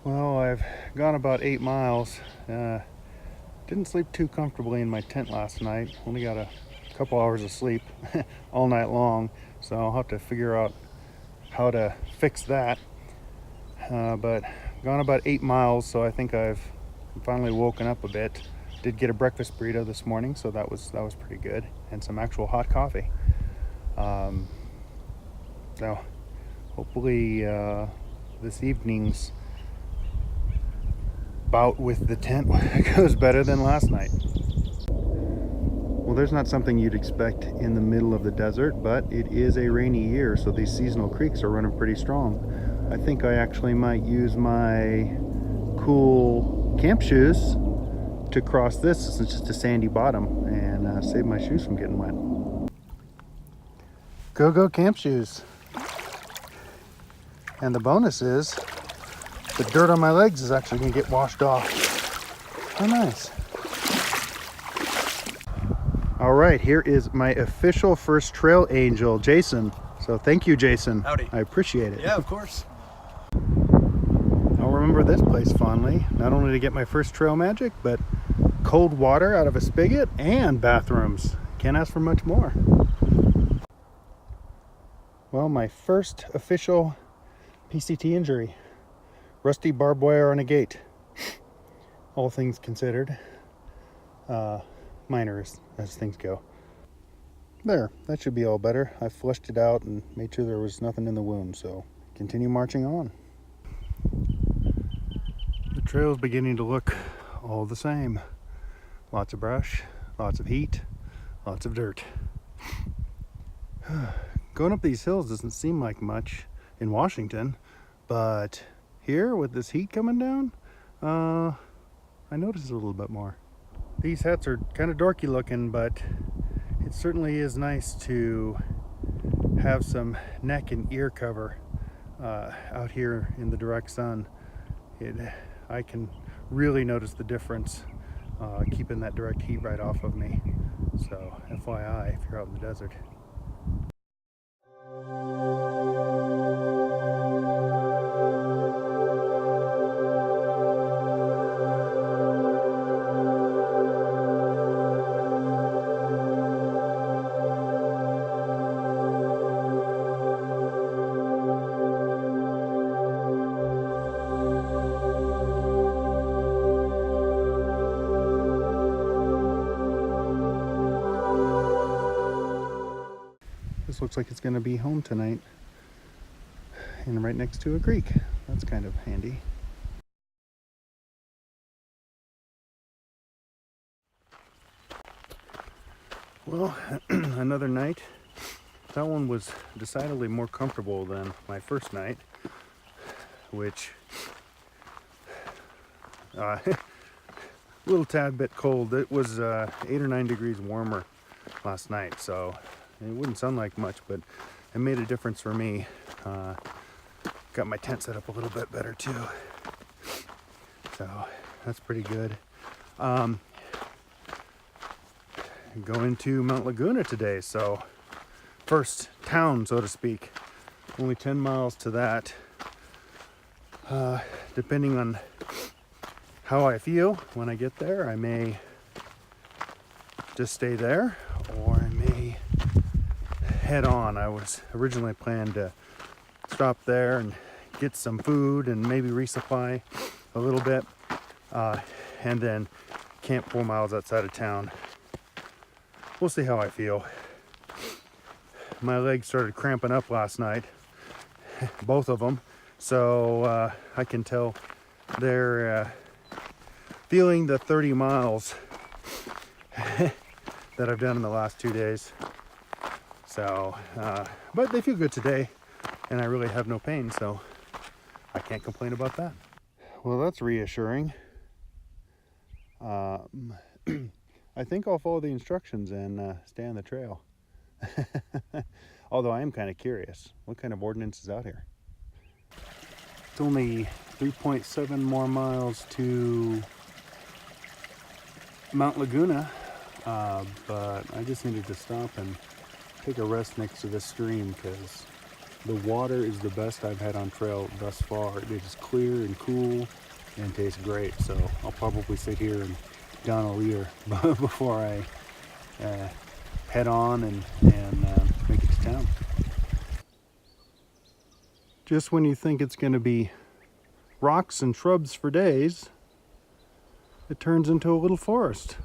Well, I've gone about 8 miles. Didn't sleep too comfortably in my tent last night. Only got a couple hours of sleep all night long, so I'll have to figure out how to fix that. But gone about 8 miles, so I think I've finally woken up a bit. Did get a breakfast burrito this morning, so that was pretty good, and some actual hot coffee. So hopefully this evening's bout with the tent goes better than last night. Well, there's not something you'd expect in the middle of the desert, but it is a rainy year, so these seasonal creeks are running pretty strong. I think I actually might use my cool camp shoes to cross this. It's just a sandy bottom, and save my shoes from getting wet. Go camp shoes. And the bonus is the dirt on my legs is actually going to get washed off. Oh, nice. All right, here is my official first trail angel, Jason. So thank you, Jason. Howdy. I appreciate it. Yeah, of course. I'll remember this place fondly, not only to get my first trail magic, but cold water out of a spigot and bathrooms. Can't ask for much more. Well, my first official PCT injury. Rusty barbed wire on a gate. All things considered, minor as things go. There, that should be all better. I flushed it out and made sure there was nothing in the wound, so continue marching on. The trail's beginning to look all the same. Lots of brush, lots of heat, lots of dirt. Going up these hills doesn't seem like much in Washington, but here with this heat coming down, I notice a little bit more. These hats are kind of dorky looking, but it certainly is nice to have some neck and ear cover out here in the direct sun. I can really notice the difference keeping that direct heat right off of me. So FYI, if you're out in the desert. This looks like it's going to be home tonight, and right next to a creek. That's kind of handy. Well, another night. That one was decidedly more comfortable than my first night, which a little tad bit cold. It was 8 or 9 degrees warmer last night, so it wouldn't sound like much, but it made a difference for me. Got my tent set up a little bit better too, so that's pretty good. Going to Mount Laguna today, so first town, so to speak. Only 10 miles to that. Depending on how I feel when I get there, I may just stay there, or I may head on. I was originally planned to stop there and get some food and maybe resupply a little bit, and then camp 4 miles outside of town. We'll see how I feel. My legs started cramping up last night, both of them, so I can tell they're feeling the 30 miles that I've done in the last 2 days. So, but they feel good today, and I really have no pain, so I can't complain about that. Well, that's reassuring. I think I'll follow the instructions and stay on the trail. Although I am kind of curious, what kind of ordnance is out here? It's only 3.7 more miles to Mount Laguna, but I just needed to stop and take a rest next to this stream because The water is the best I've had on trail thus far. It is clear and cool and tastes great. So I'll probably sit here and down a liter before I head on and make it to town. Just when you think it's going to be rocks and shrubs for days, it turns into a little forest.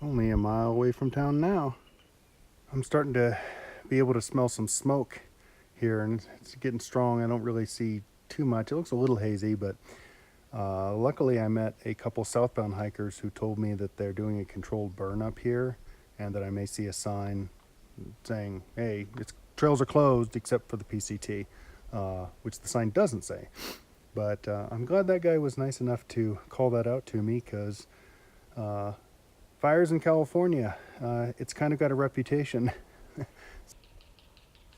Only a mile away from town now. I'm starting to be able to smell some smoke here, and it's getting strong. I don't really see too much. It looks a little hazy, but luckily I met a couple southbound hikers who told me that they're doing a controlled burn up here, and that I may see a sign saying, hey, trails are closed except for the PCT, which the sign doesn't say. But I'm glad that guy was nice enough to call that out to me, because fires in California, it's kind of got a reputation.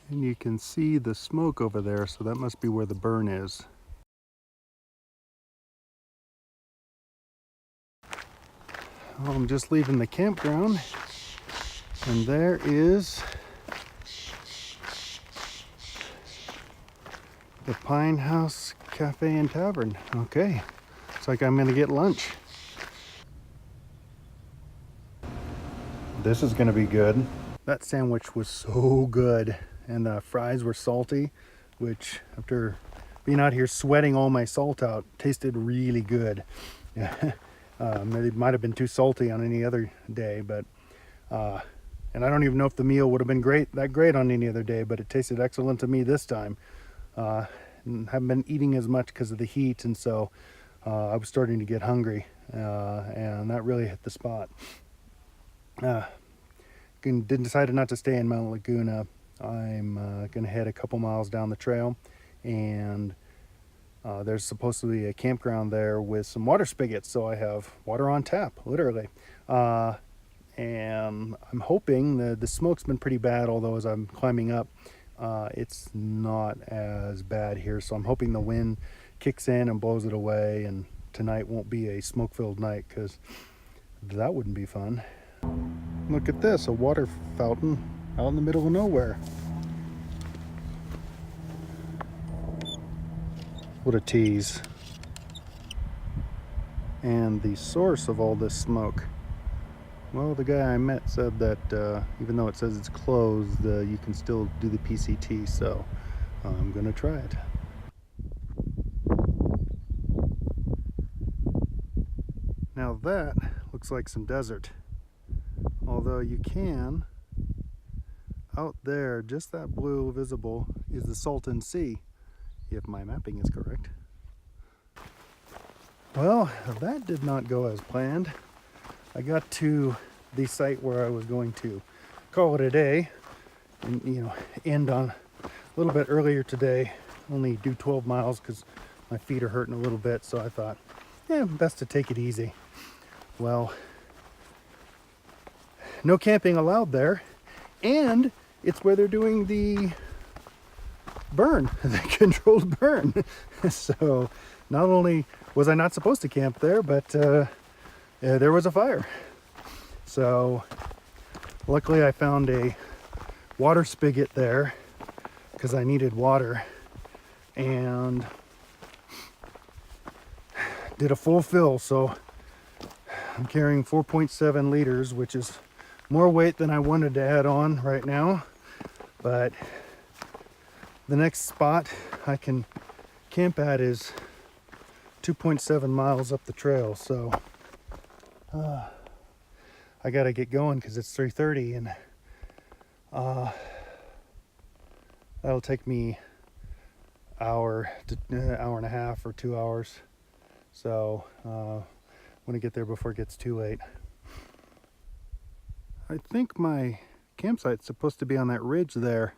And you can see the smoke over there, so that must be where the burn is. Well, I'm just leaving the campground, and there is the Pine House Cafe and Tavern. Okay, looks like I'm gonna get lunch. This is gonna be good. That sandwich was so good, and the fries were salty, which after being out here sweating all my salt out, tasted really good. It might have been too salty on any other day, but and I don't even know if the meal would have been that great on any other day, but it tasted excellent to me this time. And haven't been eating as much because of the heat, and so I was starting to get hungry, and that really hit the spot. Decided not to stay in Mount Laguna. I'm gonna head a couple miles down the trail, and there's supposed to be a campground there with some water spigots, so I have water on tap, literally. And I'm hoping the smoke's been pretty bad, although as I'm climbing up, it's not as bad here, so I'm hoping the wind kicks in and blows it away, and tonight won't be a smoke-filled night, because that wouldn't be fun. Look at this, a water fountain out in the middle of nowhere. What a tease. And the source of all this smoke, well, the guy I met said that even though it says it's closed, you can still do the PCT, so I'm gonna try it. Now that looks like some desert, although you can, out there, just that blue visible is the Salton Sea, if my mapping is correct. Well, that did not go as planned. I got to the site where I was going to call it a day and, end on a little bit earlier today, only do 12 miles because my feet are hurting a little bit, so I thought, best to take it easy. Well, no camping allowed there, and it's where they're doing the burn, the controlled burn. So not only was I not supposed to camp there, but there was a fire. So luckily I found a water spigot there because I needed water, and did a full fill. So I'm carrying 4.7 liters, which is more weight than I wanted to add on right now, but the next spot I can camp at is 2.7 miles up the trail, so I gotta get going because it's 3:30, and that'll take me hour and a half or 2 hours, so I want to get there before it gets too late. I think my campsite's supposed to be on that ridge there,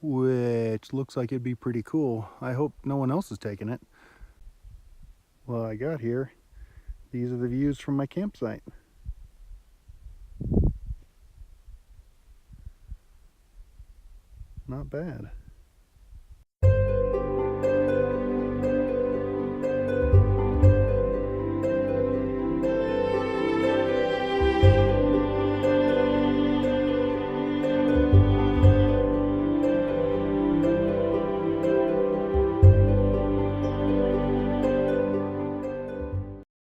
which looks like it'd be pretty cool. I hope no one else is taking it. Well, I got here. These are the views from my campsite. Not bad.